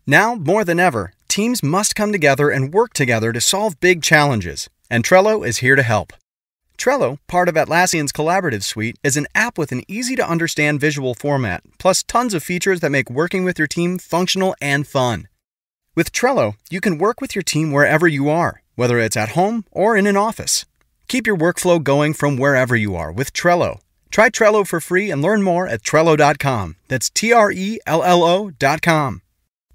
Now, more than ever, teams must come together and work together to solve big challenges, and Trello is here to help. Trello, part of Atlassian's collaborative suite, is an app with an easy-to-understand visual format, plus tons of features that make working with your team functional and fun. With Trello, you can work with your team wherever you are, whether it's at home or in an office. Keep your workflow going from wherever you are with Trello. Try Trello for free and learn more at Trello.com. That's Trello.com.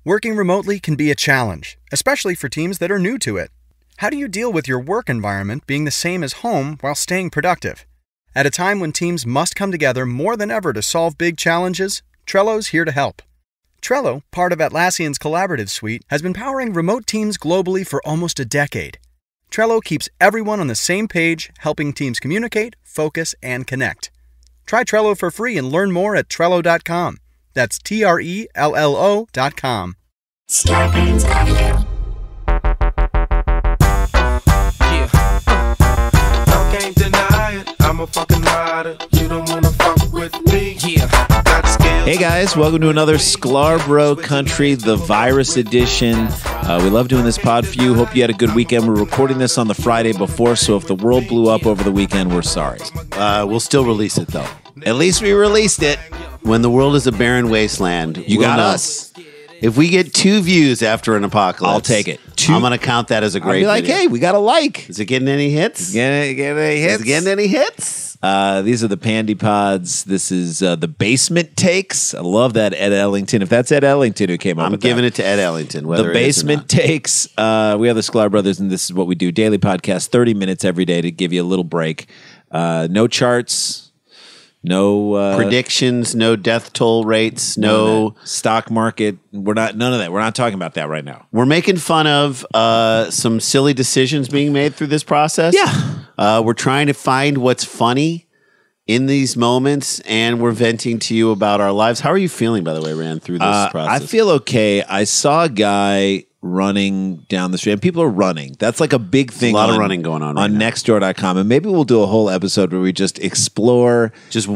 Working remotely can be a challenge, especially for teams that are new to it. How do you deal with your work environment being the same as home while staying productive? At a time when teams must come together more than ever to solve big challenges, Trello's here to help. Trello, part of Atlassian's collaborative suite, has been powering remote teams globally for almost a decade. Trello keeps everyone on the same page, helping teams communicate, focus, and connect. Try Trello for free and learn more at Trello.com. That's Trello.com. Starbane's Avenue. I can't deny it. I'm a fucking rider. You don't wanna fuck with me. Hey guys, welcome to another Sklarbro Country, the virus edition. We love doing this pod for you. Hope you had a good weekend. We're recording this on the Friday before, so if the world blew up over the weekend, we're sorry. We'll still release it, though. At least we released it. When the world is a barren wasteland, You we'll got know. us. If we get 2 views after an apocalypse, I'll take it. I'm going to count that as a I'll great be like, video. hey, we got a like. Is it getting any hits? Get any hits? Is it getting any hits? These are the Pandy Pods. This is the Basement Takes. I love that, Ed Ellington. If that's Ed Ellington who came up I'm with giving that. it to Ed Ellington, The whether Basement Takes. We are the Sklar Brothers, and this is what we do. Daily podcast, 30 minutes every day to give you a little break. No charts. No predictions, no death toll rates, no stock market. None of that. We're not talking about that right now. We're making fun of some silly decisions being made through this process. Yeah. We're trying to find what's funny in these moments, and we're venting to you about our lives. How are you feeling, by the way, Rand, through this process? I feel okay. I saw a guy running down the street, and people are running. That's like a big thing. A lot of running going on right now. Nextdoor.com, and maybe we'll do a whole episode where we just explore just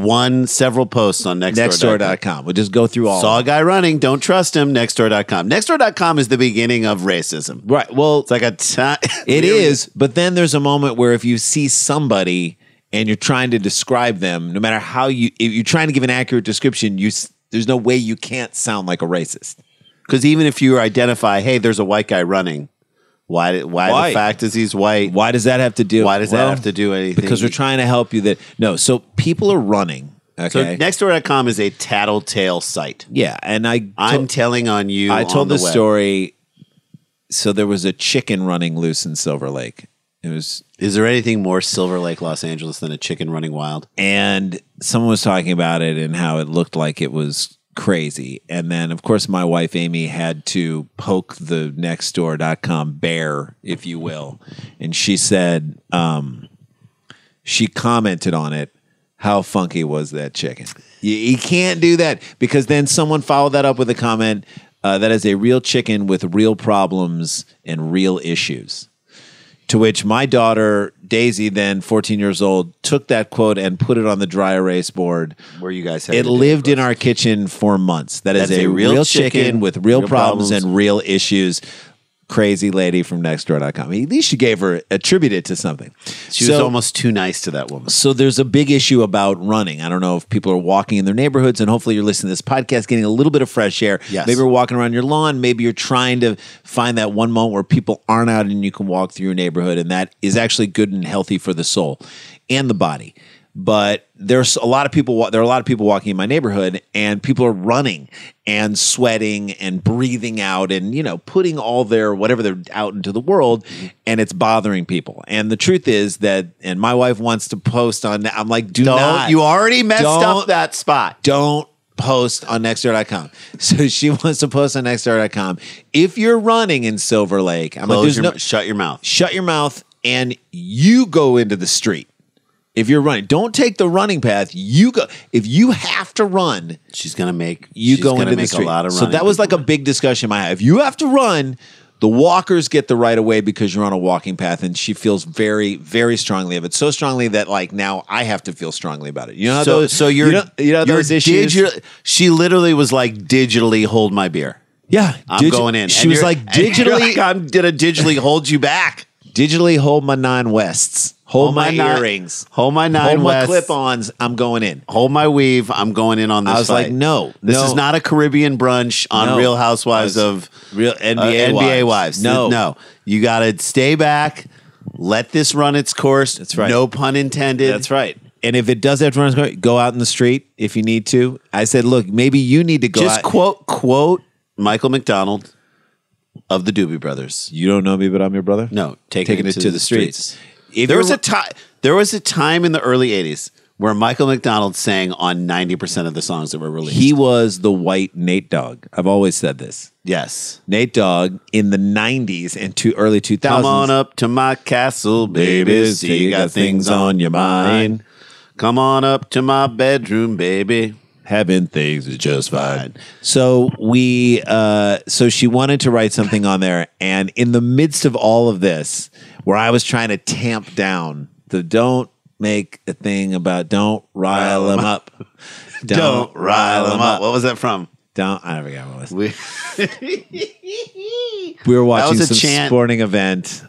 several posts on Nextdoor.com. We'll just go through all. Saw a guy running. Don't trust him. Nextdoor.com. Nextdoor.com is the beginning of racism. Right. Well, it's like it is, but then there's a moment where if you see somebody and you're trying to describe them, no matter how if you're trying to give an accurate description, there's no way you can't sound like a racist. Because even if you identify, hey, there's a white guy running, why the fact is he's white? Why does that have to do? Why does that have to do anything? Because we're trying to help you. So people are running. Okay. So Nextdoor.com is a tattletale site. Yeah, and I'm telling on you. I told the the story. So there was a chicken running loose in Silver Lake. Is there anything more Silver Lake, Los Angeles than a chicken running wild? And someone was talking about it and how it looked like it was crazy. And then, of course, my wife, Amy, had to poke the Nextdoor.com bear, if you will. And she said, she commented on it, how funky was that chicken? You can't do that, because then someone followed that up with a comment, that is a real chicken with real problems and real issues. To which my daughter, Daisy, then 14 years old, took that quote and put it on the dry erase board. Where you guys had it lived in our kitchen for months. That's a real chicken with real problems and real issues. Crazy lady from Nextdoor.com. At least she attributed to something. She was almost too nice to that woman. So there's a big issue about running. I don't know if people are walking in their neighborhoods, and hopefully you're listening to this podcast, getting a little bit of fresh air. Yes. Maybe you're walking around your lawn. Maybe you're trying to find that one moment where people aren't out and you can walk through your neighborhood, and that is actually good and healthy for the soul and the body. But there's a lot of people. There are a lot of people walking in my neighborhood, and people are running and sweating and breathing out, and putting all their whatever they're out into the world, and it's bothering people. And the truth is that, and my wife wants to post on. I'm like, don't. You already messed up that spot. Don't post on Nextdoor.com. So she wants to post on Nextdoor.com. If you're running in Silver Lake, I'm like, shut your mouth. Shut your mouth, and you go into the street. If you're running, don't take the running path. You go. If you have to run, she's going to make go into the street. A lot of so that was like a big discussion in my head. If you have to run, the walkers get the right of way because you're on a walking path, and she feels very, very strongly of it. So strongly that now I have to feel strongly about it. You know how those issues. She literally was like, digitally hold my beer. Yeah, I'm going in. She And was you're- like, and you're digitally, like, I'm gonna digitally hold you back. digitally hold my 9 Wests, hold my my earrings, hold my 9 hold my Wests. clip-ons. I'm going in. Hold my weave. I'm going in on this. I was fight. like, no, this no. is not a Caribbean brunch on No. Real Housewives of Real NBA NBA wives. wives. No. no. You got to stay back. Let this run its course. That's right. No pun intended. That's right. And if it does have to run, go out in the street if you need to. I said, look, maybe you need to go Just out. quote Michael McDonald of the Doobie Brothers. You don't know me, but I'm your brother? No, taking it to the streets. If There you're- was a time in the early 80s where Michael McDonald sang on 90% of the songs that were released. He was the white Nate Dogg. I've always said this. yes. Nate Dogg in the 90s and early 2000s. Come on up to my castle, baby. See you got things on your mind. Come on up to my bedroom, baby. Having things is just fine. So so she wanted to write something on there, and in the midst of all of this, where I was trying to tamp down the don't make a thing about don't rile them up. Don't rile them up. What was that from? I forgot what it was. We We were watching was a some chant. sporting event.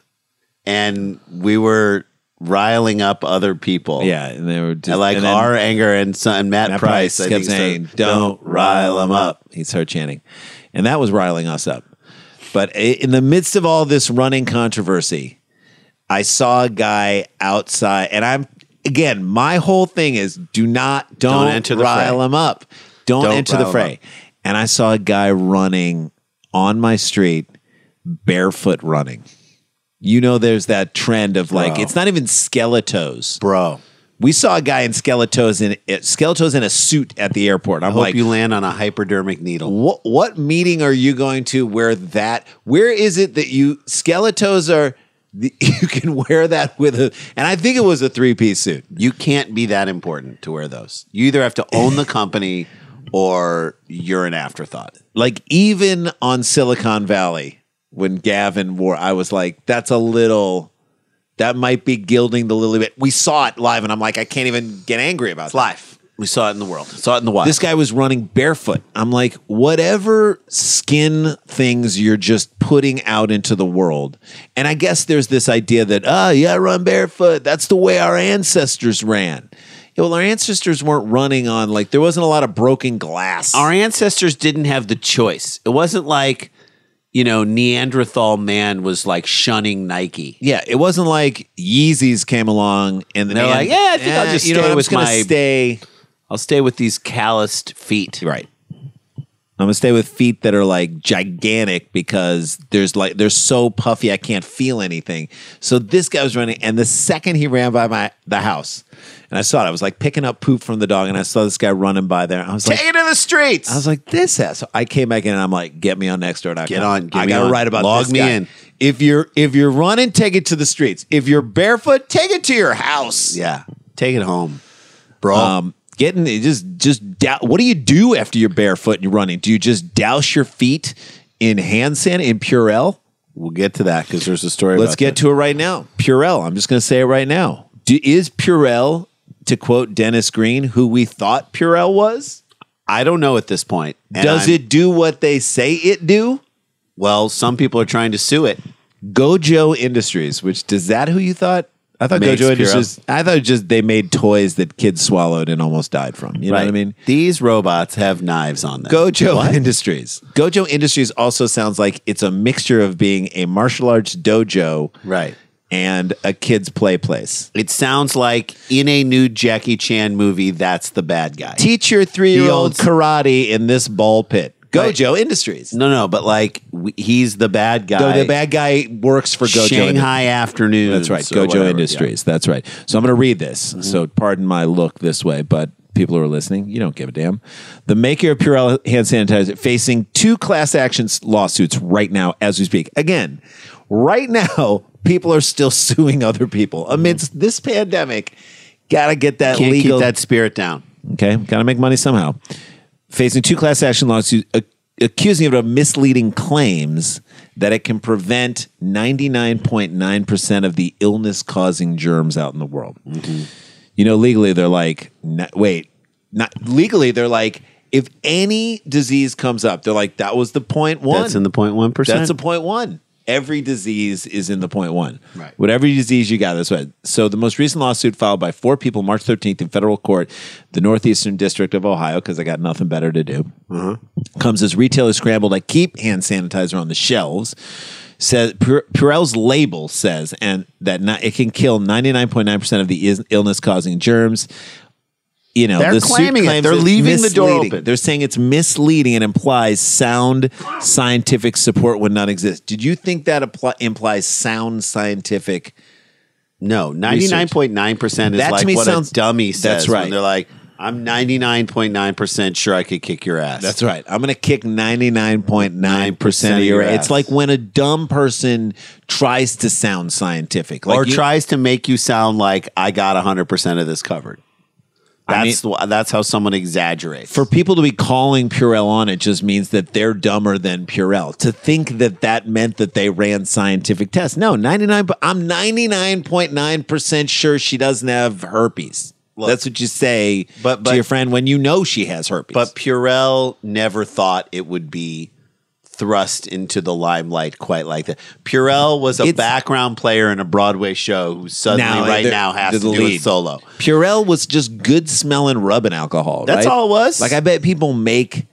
and we were riling up other people. Yeah, and they were just, And like and then our anger and Matt Price I kept think, saying, said, "Don't rile them up." He started chanting, and that was riling us up. But in the midst of all this running controversy, I saw a guy outside, and my whole thing is don't enter the rile fray. them up, don't enter the rile 'em fray. up. And I saw a guy running on my street, barefoot running. You know, there's that trend of like, Bro. it's not even skeletos. Bro, We saw a guy in skeletos in a suit at the airport. I I'm hope like, you land on a hypodermic needle. what meeting are you going to where is it that skeletos are, you can wear that with and I think it was a 3-piece suit. You can't be that important to wear those. You either have to own the company or you're an afterthought. Like even on Silicon Valley, when Gavin wore, I was like, that might be gilding the lily bit. We saw it live and I'm like, I can't even get angry about that. Life. We saw it in the world. Saw it in the wild. This guy was running barefoot. I'm like, whatever skin things you're just putting out into the world. And I guess there's this idea that, run barefoot. That's the way our ancestors ran. Yeah, well, our ancestors weren't running on, like, there wasn't a lot of broken glass. Our ancestors didn't have the choice. It wasn't like, Neanderthal man was like shunning Nike. Yeah, it wasn't like Yeezys came along and They're like, yeah, I think I'll just stay I'm with just gonna my- stay. I'll stay with these calloused feet. Right. I'm gonna stay with feet that are like gigantic because they're so puffy I can't feel anything. So this guy was running, and the second he ran by the house, and I saw it, I was like picking up poop from the dog, and I saw this guy running by there. I was like, Take it to the streets. I was like, this ass. So I came back in and I'm like, get me on Nextdoor.com. Get on, get I me gotta on. write about Log this me guy. in. If you're running, take it to the streets. If you're barefoot, take it to your house. Yeah. Take it home, bro. What do you do after you're barefoot and you're running? Do you just douse your feet in hand sand in Purell? We'll get to that because there's a story Let's about get to it right now. Purell. I'm just going to say it right now. Is Purell, to quote Dennis Green, who we thought Purell was? I don't know at this point. And Does it do what they say it do? Well, some people are trying to sue it. Gojo Industries, is that who you thought? I thought Makes Gojo Purell. Industries, I thought just they made toys that kids swallowed and almost died from. You know what I mean? These robots have knives on them. Gojo Industries. Gojo Industries also sounds like it's a mixture of being a martial arts dojo Right. and a kid's play place. It sounds like in a new Jackie Chan movie, that's the bad guy. Teach your 3-year-old He owns- karate in this ball pit. Gojo Industries. No, but like he's the bad guy. No, the bad guy works for Gojo Shanghai Afternoon. That's right, Gojo Industries. That's right. So I'm going to read this. So pardon my look this way, but people who are listening, you don't give a damn. The maker of Purell hand sanitizer facing 2 class action lawsuits right now as we speak. Again, right now, people are still suing other people amidst this pandemic. Got to get that Can't legal. keep that spirit down. Okay, got to make money somehow. Facing 2 class action lawsuits accusing it of misleading claims that it can prevent 99.9% of the illness-causing germs out in the world. Mm-hmm. Legally, they're like, legally, they're like, If any disease comes up, they're like, that was the 0.1. That's in the 0.1%. That's a 0.1. Every disease is in the 0.1. Right. Whatever disease you got, that's right. So the most recent lawsuit filed by 4 people March 13th in federal court, the Northeastern District of Ohio, because I got nothing better to do, comes as retailers scramble to keep hand sanitizer on the shelves. Says Purell's label says that it can kill 99.9% of the illness-causing germs. You know, They're the suit claiming it. claims They're it's leaving the door misleading. open. They're saying it's misleading and implies sound scientific support when none exists. Did you think that implies sound scientific? No, 99.9% is That to like me what sounds- a dummy says. That's right. When they're like, I'm 99.9% sure I could kick your ass. That's right. I'm going to kick 99.9% of your ass. It's like when a dumb person tries to sound scientific. Like or tries to make you sound like I got 100% of this covered. That's how someone exaggerates. For people to be calling Purell on it just means that they're dumber than Purell. To think that meant that they ran scientific tests. No, I'm 99.9% sure she doesn't have herpes. Look, that's what you say but to your friend when you know she has herpes. But Purell never thought it would be thrust into the limelight quite like that. Purell was a background player in a Broadway show who suddenly now has to do a solo. Purell was just good smelling rubbing alcohol. That's right? all it was. Like I bet people make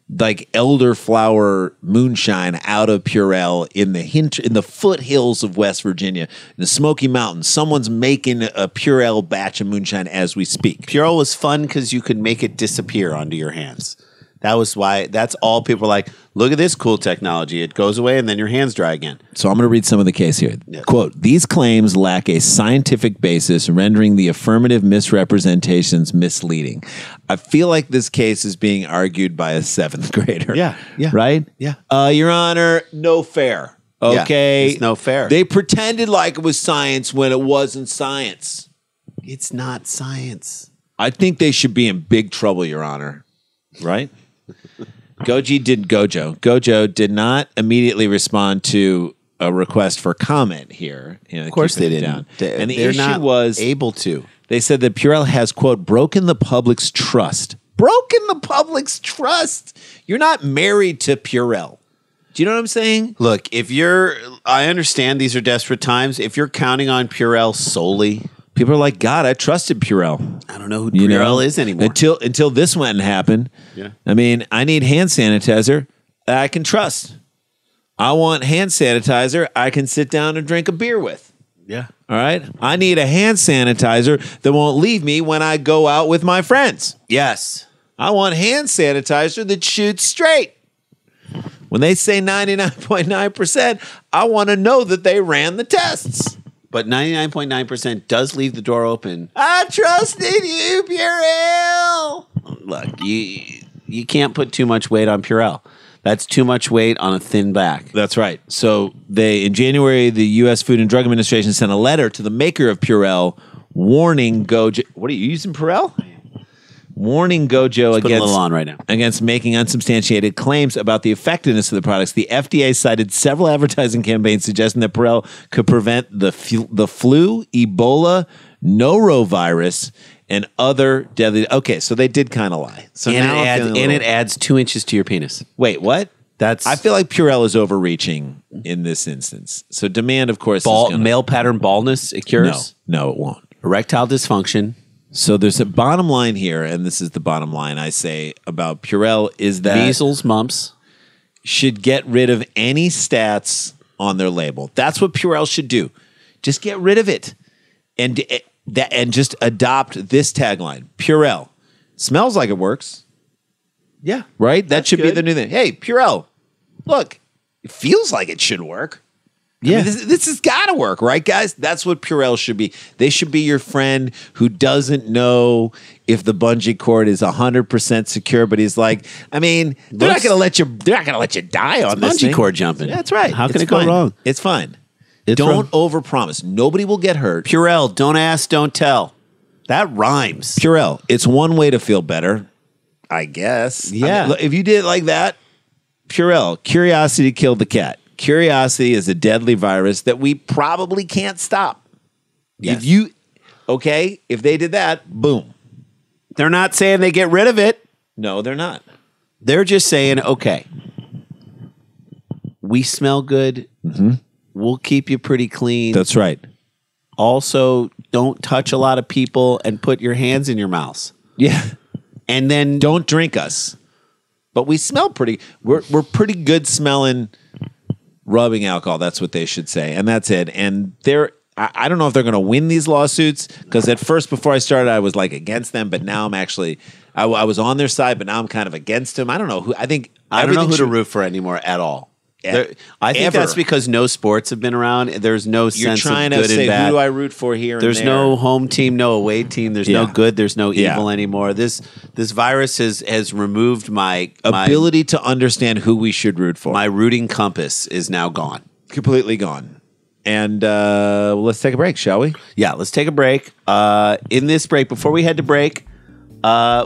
like elderflower moonshine out of Purell in the foothills of West Virginia, in the Smoky Mountains. Someone's making a Purell batch of moonshine as we speak. Purell was fun because you could make it disappear onto your hands. That was why. That's all people were like, look at this cool technology. It goes away and then your hands dry again. So I'm going to read some of the case here. Yeah. Quote, these claims lack a scientific basis, rendering the affirmative misrepresentations misleading. I feel like this case is being argued by a 7th grader. Yeah. Right? Yeah. Your Honor, no fair. Okay. Yeah, it's no fair. They pretended like it was science when it wasn't science. It's not science. I think they should be in big trouble, Your Honor. Right? Gojo did not immediately respond to a request for comment here. You know, of course they down. didn't. And the They're issue not was able to. They said that Purell has, quote, broken the public's trust. Broken the public's trust. You're not married to Purell. Do you know what I'm saying? Look, I understand these are desperate times. If you're counting on Purell solely, people are like, God, I trusted Purell. I don't know who Purell is anymore. Until this went and happened. Yeah. I mean, I need hand sanitizer that I can trust. I want hand sanitizer I can sit down and drink a beer with. Yeah. All right? I need a hand sanitizer that won't leave me when I go out with my friends. Yes. I want hand sanitizer that shoots straight. When they say 99.9%, I want to know that they ran the tests. But 99.9% does leave the door open. I trusted you, Purell. Look, you can't put too much weight on Purell. That's too much weight on a thin back. That's right. So in January, the U.S. Food and Drug Administration sent a letter to the maker of Purell warning Gojo. What are you using, Purell? Warning Gojo Put a little on right now. against making unsubstantiated claims about the effectiveness of the products. The FDA cited several advertising campaigns suggesting that Purell could prevent the flu, Ebola, norovirus, and other deadly. Okay, so they did kind of lie. So now it adds 2 inches to your penis. Wait, what? That's I feel like Purell is overreaching in this instance. So demand, of course, is gonna, male pattern baldness. It cures. No, it won't. Erectile dysfunction. So there's a bottom line here, and this is the bottom line I say about Purell is that Measles, mumps. should get rid of any stats on their label. That's what Purell should do. Just get rid of it, and just adopt this tagline: Purell smells like it works. Yeah. Right? That should be good. the new thing. Hey, Purell, look, it feels like it should work. Yeah. I mean, this has got to work, right, guys? That's what Purell should be. They should be your friend who doesn't know if the bungee cord is 100% secure, but he's like, I mean, they're not going to let you die on this Bungee thing. cord jumping. Yeah, that's right. How can It's it go fine. wrong? It's fine. It's Don't wrong. overpromise. Nobody will get hurt. Purell, don't ask, don't tell. That rhymes. Purell, it's one way to feel better, I guess. Yeah. I mean, look, if you did it like that, Purell, curiosity killed the cat. Curiosity is a deadly virus that we probably can't stop. Yes. If they did that, boom. They're not saying they get rid of it. No, they're not. They're just saying, okay, we smell good. Mm-hmm. We'll keep you pretty clean. That's right. Also, don't touch a lot of people and put your hands in your mouths. Yeah. And then don't drink us. But we smell pretty. We're pretty good smelling rubbing alcohol. That's what they should say. And that's it. And I don't know if they're going to win these lawsuits, because at first, before I started, I was like against them, but now I'm actually, I was on their side, but now I'm kind of against them. I don't know who. I don't know who to root for anymore at all. I think that's because no sports have been around. There's no sense of good and bad. You're trying to say, who do I root for here? There's no home team, no away team. There's no good. There's no evil anymore. This virus has removed my ability to understand who we should root for. My rooting compass is now gone, completely gone. And let's take a break, shall we? Yeah, let's take a break. In this break, before we head to break,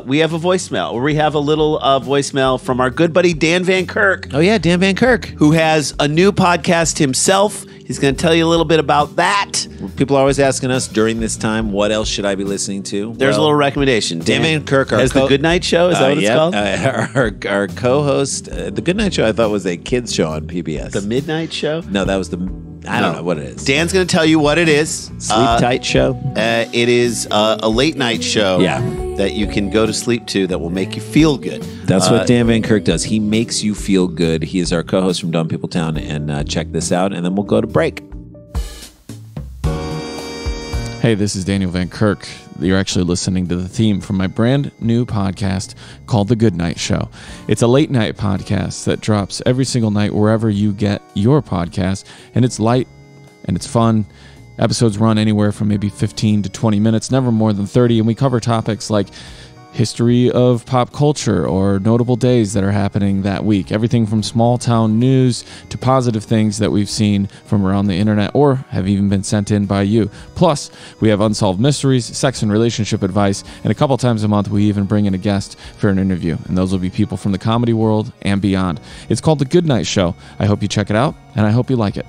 we have a voicemail, or we have a little voicemail from our good buddy Dan Van Kirk. Oh, yeah, Dan Van Kirk. Who has a new podcast himself. He's going to tell you a little bit about that. People are always asking us during this time, what else should I be listening to? There's a little recommendation. Dan Van Kirk has the Good Night Show. Is that what it's called? Our co-host. The Good Night Show, I thought, was a kids show on PBS. The Midnight Show? No, that was I don't know what it is. Dan's going to tell you what it is. Sleep Tight Show? It is a late night show that you can go to sleep to that will make you feel good. That's what Dan Van Kirk does. He makes you feel good. He is our co-host from Dumb People Town. And check this out, and then we'll go to break. Hey, this is Daniel Van Kirk. You're actually listening to the theme from my brand new podcast called The Good Night Show. It's a late night podcast that drops every single night wherever you get your podcast, and it's light and it's fun. Episodes run anywhere from maybe 15 to 20 minutes, never more than 30, and we cover topics like history of pop culture or notable days that are happening that week. Everything from small town news to positive things that we've seen from around the internet or have even been sent in by you. Plus, we have unsolved mysteries, sex and relationship advice, and a couple times a month we even bring in a guest for an interview. And those will be people from the comedy world and beyond. It's called The Good Night Show. I hope you check it out, and I hope you like it.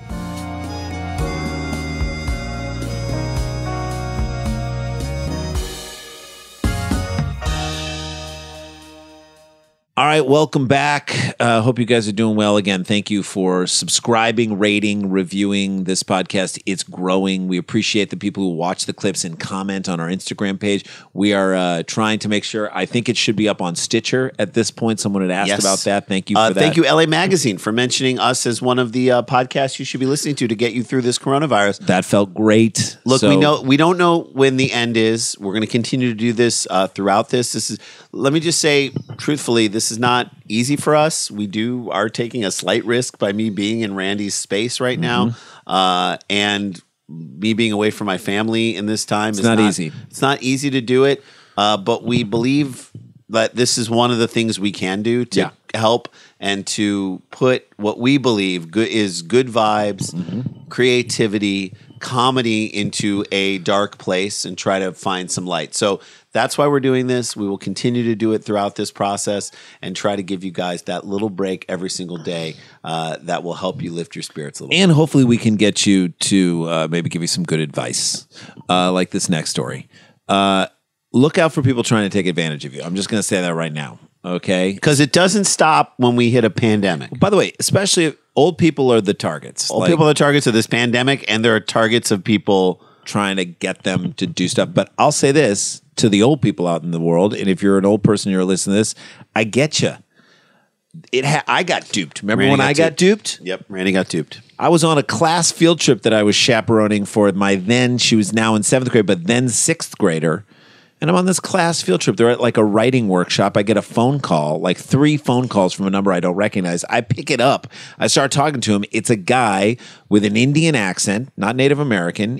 All right, welcome back. Hope you guys are doing well. Again, thank you for subscribing, rating, reviewing this podcast. It's growing. We appreciate the people who watch the clips and comment on our Instagram page. We are trying to make sure. I think it should be up on Stitcher at this point. Someone had asked about that. Thank you for that. Thank you, LA Magazine, for mentioning us as one of the podcasts you should be listening to get you through this coronavirus. That felt great. Look, we don't know when the end is. We're going to continue to do this throughout this. Let me just say, truthfully, this is not easy for us. We are taking a slight risk by me being in Randy's space right now, and me being away from my family in this time. It's not easy. It's not easy to do it, but we believe that this is one of the things we can do to help and to put what we believe is good vibes, creativity, comedy into a dark place and try to find some light. So that's why we're doing this. We will continue to do it throughout this process and try to give you guys that little break every single day that will help you lift your spirits a little bit. And hopefully we can get you to maybe give you some good advice, like this next story. Look out for people trying to take advantage of you. I'm just going to say that right now, okay? Because it doesn't stop when we hit a pandemic. By the way, especially if old people are the targets. Old people are the targets of this pandemic, and there are targets of people trying to get them to do stuff. But I'll say this to the old people out in the world, and if you're an old person, you're listening to this, I get you. I got duped. Remember when I got duped? Yep, Randy got duped. I was on a class field trip that I was chaperoning for she was now in 7th grade, but then 6th grader. And I'm on this class field trip. They're at like a writing workshop. I get a phone call, like 3 phone calls from a number I don't recognize. I pick it up. I start talking to him. It's a guy with an Indian accent, not Native American,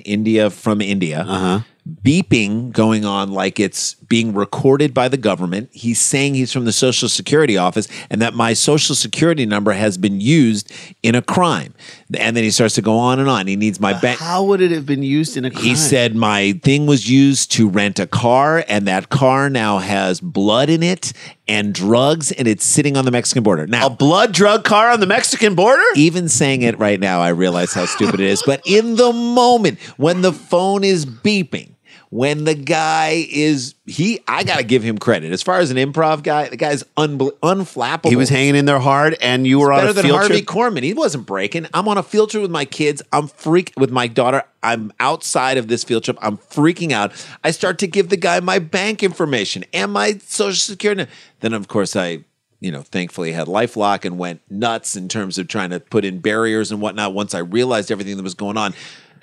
from India. Beeping going on like it's being recorded by the government. He's saying he's from the Social Security office and that my Social Security number has been used in a crime. And then he starts to go on and on. He needs my bank. How would it have been used in a crime? He said my thing was used to rent a car, and that car now has blood in it and drugs, and it's sitting on the Mexican border. Now, a blood drug car on the Mexican border? Even saying it right now, I realize how stupid it is. But in the moment when the phone is beeping, when the guy is I got to give him credit. As far as an improv guy, the guy's unflappable. He was hanging in there hard, and you were on a better than field Harvey trip. Korman. He wasn't breaking. I'm on a field trip with my kids. I'm with my daughter. I'm outside of this field trip. I'm freaking out. I start to give the guy my bank information and my social security. Then, of course, I thankfully had LifeLock and went nuts in terms of trying to put in barriers and whatnot once I realized everything that was going on.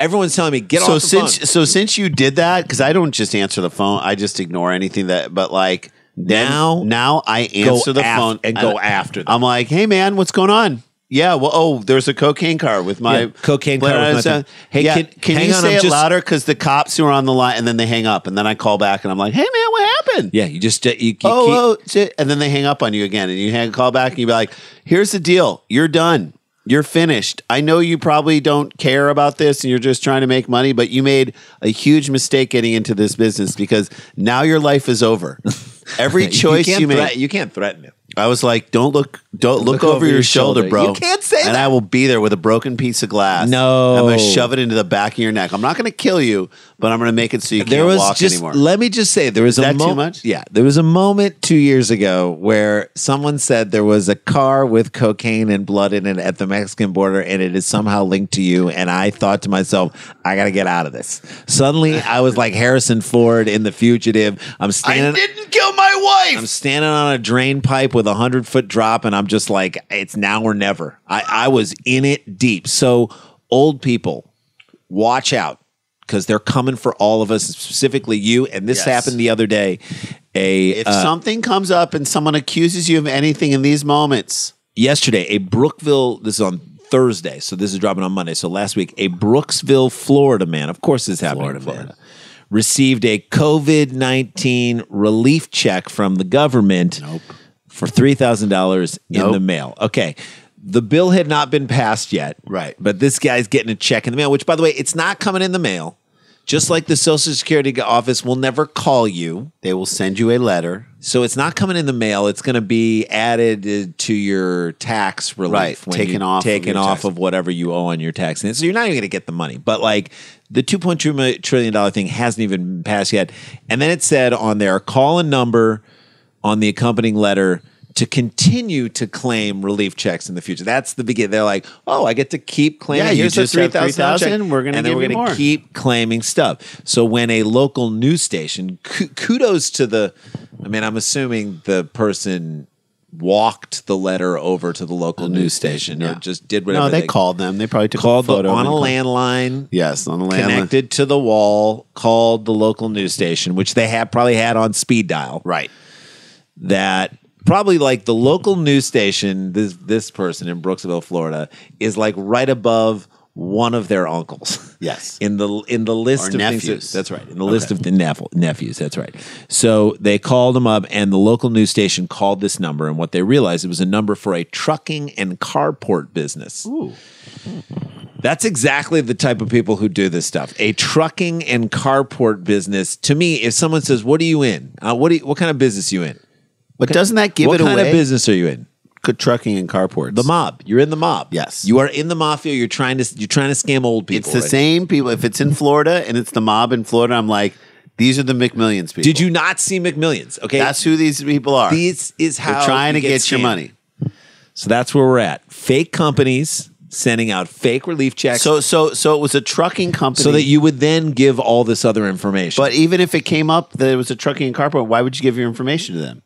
Everyone's telling me, get off the phone. So since you did that, because I don't just answer the phone, I just ignore anything but like now I answer the phone and go after them. I'm like, hey man, what's going on? Yeah, well, there's a cocaine car with my cocaine car. With my hey, yeah, can you say it louder? Because the cops who are on the line, and then they hang up, and then I call back, and I'm like, hey man, what happened? Yeah, you just you and then they hang up on you again, and you call back, and you be like, here's the deal, you're done. You're finished. I know you probably don't care about this and you're just trying to make money, but you made a huge mistake getting into this business because now your life is over. Every choice you make. You can't threaten him. I was like, don't look over your shoulder, bro. You can't say that. And I will be there with a broken piece of glass. No. I'm going to shove it into the back of your neck. I'm not going to kill you, but I'm going to make it so you can't walk anymore. Let me just say, there was a moment. Too much? Yeah, there was a moment 2 years ago where someone said there was a car with cocaine and blood in it at the Mexican border, and it is somehow linked to you. And I thought to myself, I got to get out of this. Suddenly, I was like Harrison Ford in The Fugitive. I didn't kill my wife. I'm standing on a drain pipe with a 100-foot drop, and I'm just like, it's now or never. I was in it deep. So old people, watch out, because they're coming for all of us, specifically you. And this happened the other day. If something comes up and someone accuses you of anything in these moments. Yesterday, a Brookville, this is on Thursday, so this is dropping on Monday. So last week, a Brooksville, Florida man, of course this happened in Florida, received a COVID-19 relief check from the government for $3,000 in the mail. Okay. The bill had not been passed yet. Right. But this guy's getting a check in the mail, which, by the way, it's not coming in the mail. Just like the Social Security office will never call you. They will send you a letter. So it's not coming in the mail. It's going to be added to your tax relief. Right. When taken off of whatever you owe on your tax. So you're not even going to get the money. But like the $2.2 trillion thing hasn't even been passed yet. And then it said on there, call a number on the accompanying letter to continue to claim relief checks in the future. That's the beginning. They're like, oh, I get to keep claiming. Yeah, here's you the just have 3,000. We're going to give you more. Keep claiming stuff. So when a local news station, kudos to the, I'm assuming the person walked the letter over to the local news station or just did whatever. No, they called them. They probably took a photo on a landline. Yes, on a landline. Connected to the wall, called the local news station, which they probably had on speed dial. Right. That probably like the local news station, this person in Brooksville, Florida, is like right above one of their uncles. Yes. In the list or of nephews. Things that's right. In the list of the nephews, that's right. So they called them up, and the local news station called this number, and what they realized, it was a number for a trucking and carport business. Ooh. That's exactly the type of people who do this stuff. A trucking and carport business. To me, if someone says, "What are you in? What kind of business are you in?" But doesn't that give it away? What kind of business are you in? Trucking and carports. The mob. You're in the mob. Yes. You are in the mafia. You're trying to scam old people. It's the same people. If it's in Florida and it's the mob in Florida, I'm like, these are the McMillions people. Did you not see McMillions? Okay. That's who these people are. This is how they're trying to get your money. So that's where we're at. Fake companies sending out fake relief checks. So it was a trucking company. So that you would then give all this other information. But even if it came up that it was a trucking and carport, why would you give your information to them?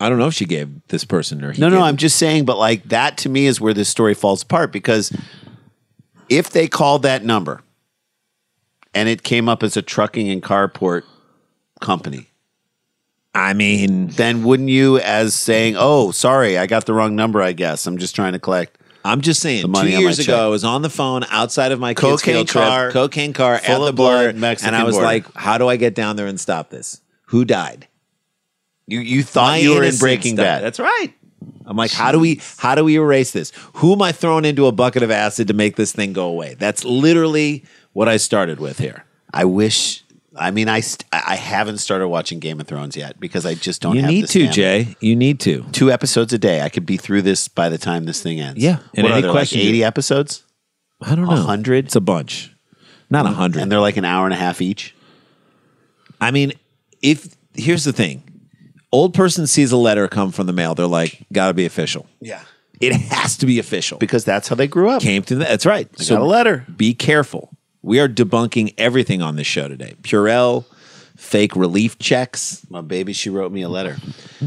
I don't know if she gave this person or he No, I'm just saying, but like that to me is where this story falls apart, because if they called that number and it came up as a trucking and carport company, then wouldn't you, as saying, oh, sorry, I got the wrong number, I guess. I'm just trying to collect. I'm just saying, the money 2 years ago, I was on the phone outside of my kids' cocaine car at the border, and I was like, how do I get down there and stop this? Who died? You thought you were in Breaking Bad. That's right. I'm like, how do we erase this? Who am I throwing into a bucket of acid to make this thing go away? That's literally what I started with here. I haven't started watching Game of Thrones yet because I just don't have the You need to, Jay. You need to. 2 episodes a day. I could be through this by the time this thing ends. Yeah. And what are there, like 80 episodes? I don't know. 100? It's a bunch. Not 100. And they're like an hour and a half each? I mean, here's the thing. Old person sees a letter come from the mail. They're like, gotta be official. Yeah. It has to be official. Because that's how they grew up. That's right. I got a letter. Be careful. We are debunking everything on this show today. Purell, fake relief checks. My baby, she wrote me a letter.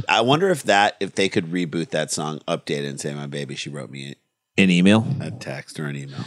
I wonder if they could reboot that song, update it, and say, my baby, she wrote me An email? a text or an email.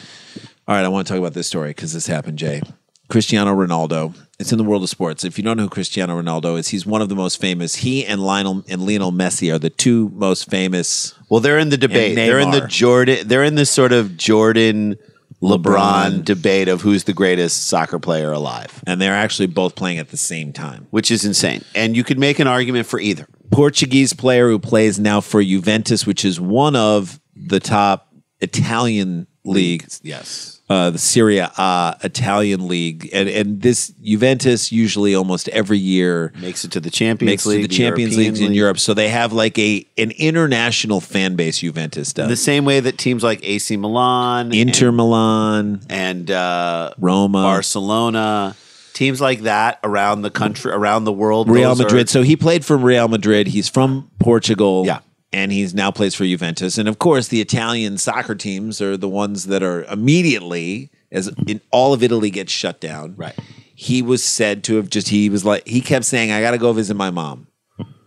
All right, I want to talk about this story because this happened, Jay. Cristiano Ronaldo. It's in the world of sports. If you don't know who Cristiano Ronaldo is, he's one of the most famous. He and Lionel Messi are the two most famous. Well, they're in the debate. They're in the Jordan. They're in this sort of Jordan LeBron debate of who's the greatest soccer player alive, and they're actually both playing at the same time, which is insane. And you could make an argument for either. Portuguese player who plays now for Juventus, which is one of the top Italian leagues. Yes. The Serie A Italian league, and this Juventus usually almost every year makes it to the Champions League, leagues in Europe. So they have like an international fan base. Juventus does in the same way that teams like AC Milan, Inter Milan, and Roma, Barcelona, teams like that around the country, around the world. Real Madrid. So he played for Real Madrid. He's from Portugal. Yeah. And he's now plays for Juventus. And of course, the Italian soccer teams are the ones that are immediately, as in all of Italy gets shut down. Right. He was said to have he kept saying, I got to go visit my mom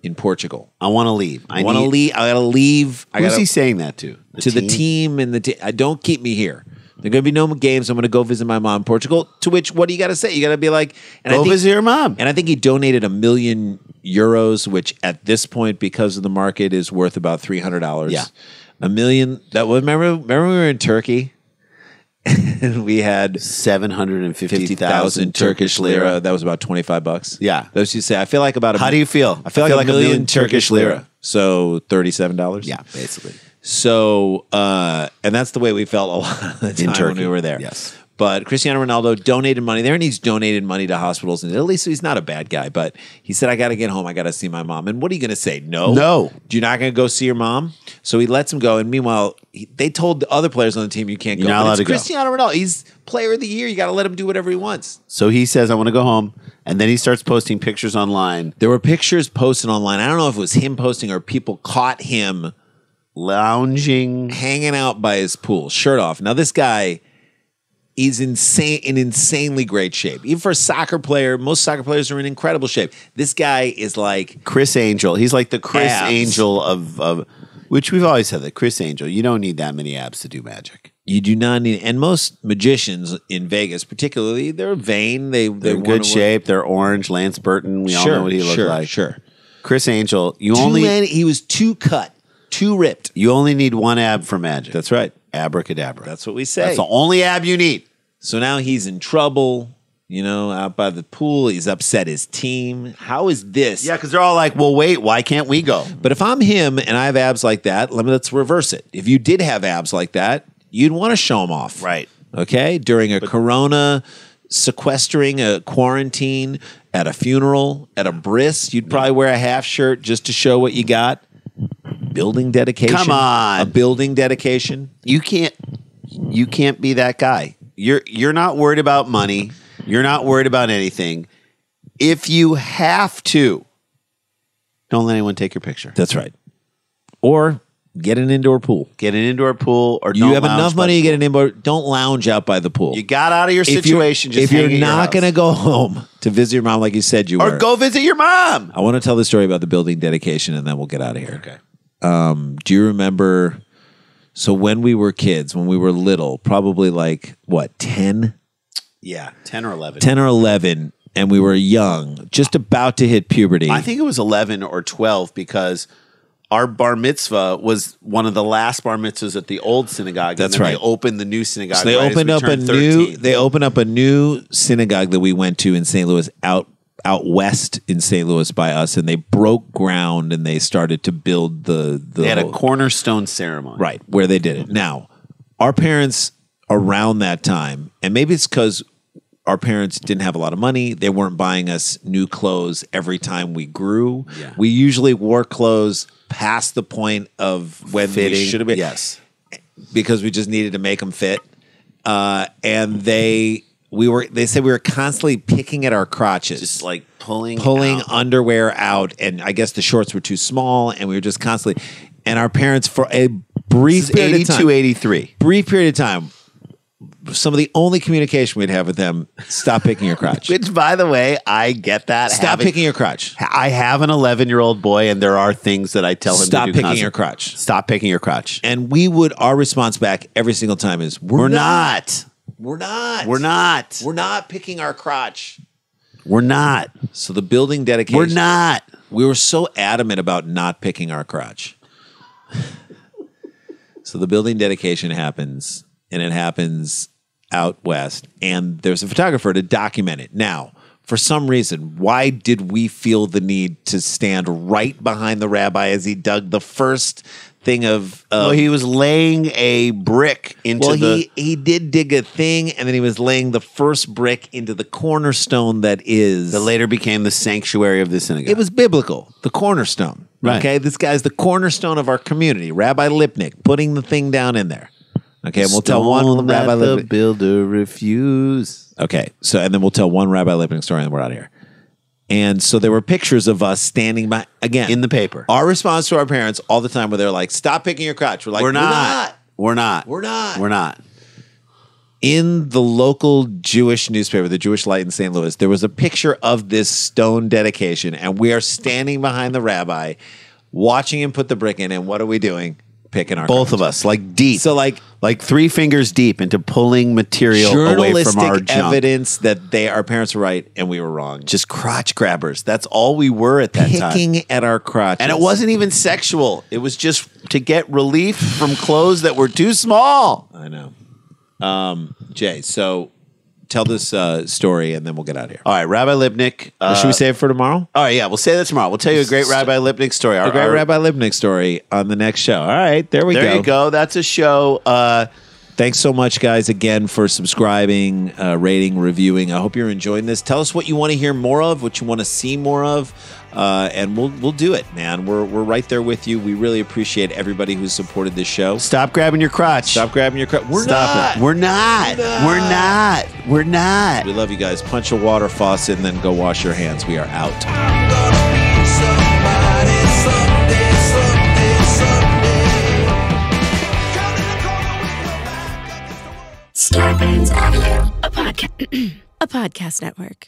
in Portugal. I want to leave. I want to leave. I got to leave. Who's he saying that to? The team and don't keep me here. There are going to be no games. I'm going to go visit my mom in Portugal. To which, what do you got to say? You got to be like, go visit your mom. And I think he donated €1 million, which at this point, because of the market, is worth about $300. Yeah, $1 million. Remember we were in Turkey, and we had 750,000 Turkish lira. That was about $25. Yeah, those you say. I feel like about. How do you feel? I feel like $1 million Turkish lira. So $37. Yeah, basically. So, and that's the way we felt a lot of the time in Turkey when we were there. Yes. But Cristiano Ronaldo donated money there, and he's donated money to hospitals in Italy, so he's not a bad guy. But he said, I got to get home. I got to see my mom. And what are you going to say? No? No. You're not going to go see your mom? So he lets him go. And meanwhile, they told the other players on the team, you can't go. You're not allowed to go. Cristiano Ronaldo. He's player of the year. You got to let him do whatever he wants. So he says, I want to go home. And then he starts posting pictures online. There were pictures posted online. I don't know if it was him posting or people caught him lounging, hanging out by his pool, shirt off. Now this guy is in insanely great shape. Even for a soccer player, most soccer players are in incredible shape. This guy is like Chris Angel. He's like the Chris abs. Angel of which we've always said that Chris Angel. You don't need that many abs to do magic. You do not need, and most magicians in Vegas, particularly, they're vain. They're in good shape. They're orange. Lance Burton. We all know what he looked like. Sure. Chris Angel. He was too cut. Too ripped. You only need one ab for magic. That's right. Abracadabra. That's what we say. That's the only ab you need. So now he's in trouble, out by the pool. He's upset his team. How is this? Yeah, because they're all like, well, wait, why can't we go? But if I'm him and I have abs like that, let's reverse it. If you did have abs like that, you'd want to show them off. Right. Okay? During a corona sequestering, a quarantine, at a funeral, at a bris, you'd probably wear a half shirt just to show what you got. Building dedication. Come on. A building dedication. You can't be that guy. You're not worried about money. You're not worried about anything. If you have to, don't let anyone take your picture. That's right. Or get an indoor pool. Get an indoor pool, or you have enough money to get an indoor. Don't lounge out by the pool. You got out of your situation. If you're not going to go home to visit your mom like you said you were, or go visit your mom. I want to tell the story about the building dedication, and then we'll get out of here. Okay. Do you remember? So when we were kids, when we were little, probably like 10? Yeah, 10 or 11. 10 or 11, and we were young, just about to hit puberty. I think it was 11 or 12 because our bar mitzvah was one of the last bar mitzvahs at the old synagogue. That's and then right. They opened the new synagogue. So they opened up a new. They opened up a new synagogue that we went to in St. Louis, out west in St. Louis by us, and they broke ground and they started to build the. They had a cornerstone ceremony, right, where they did it. Now, our parents around that time, and maybe it's because our parents didn't have a lot of money. They weren't buying us new clothes every time we grew. Yeah. We usually wore clothes past the point of when fitting. we should have been. Yes, because we just needed to make them fit. And they They said we were constantly picking at our crotches. Just like pulling out. Underwear out. And I guess the shorts were too small. And we were just constantly, and our parents for a brief period of time. 82, 83. Brief period of time. Some of the only communication we'd have with them, stop picking your crotch. Which, by the way, I get that. Stop picking your crotch. I have an 11-year-old boy, and there are things that I tell him to do. Stop picking your crotch. Stop picking your crotch. And our response back every single time is, We're not picking our crotch. We're not. So the building dedication. We're not. We were so adamant about not picking our crotch. So the building dedication happens, and it happens out west, and there's a photographer to document it. Now, for some reason, why did we feel the need to stand right behind the rabbi as he dug the first thing of... well, he was laying a brick into he did dig a thing, and then he was laying the first brick into the cornerstone that later became the sanctuary of the synagogue. It was biblical, the cornerstone. Right. Okay, this guy's the cornerstone of our community. Rabbi Lipnick putting the thing down in there. Okay, and we'll tell one Rabbi Lipnick. The builder refused. Okay, so and then we'll tell one Rabbi Lipnick story, and then we're out of here. And so there were pictures of us standing by again in the paper. Our response to our parents all the time, where they're like, "Stop picking your crotch." We're like, "We're not. We're not. We're not. We're not." In the local Jewish newspaper, the Jewish Light in St. Louis, there was a picture of this stone dedication, and we are standing behind the rabbi, watching him put the brick in. And what are we doing? Picking our both crotch. of us, like deep. So like 3 fingers deep into pulling material away from our junk. Evidence that our parents were right and we were wrong. Just crotch grabbers. That's all we were at that time. Picking at our crotches. And it wasn't even sexual. It was just to get relief from clothes that were too small. I know. Jay, so tell this story and then we'll get out of here. All right, Rabbi Lipnick. Should we save it for tomorrow? All right, yeah, we'll say that tomorrow. We'll tell you a great Rabbi Lipnick story. Rabbi Lipnick story on the next show. All right, there we go. There you go. That's a show. Thanks so much, guys, again, for subscribing, rating, reviewing. I hope you're enjoying this. Tell us what you want to hear more of, what you want to see more of, and we'll do it, man. We're right there with you. We really appreciate everybody who's supported this show. Stop grabbing your crotch. Stop grabbing your crotch. We're not. We love you guys. Punch a water faucet and then go wash your hands. We are out. Scarpins Avenue. A podcast network.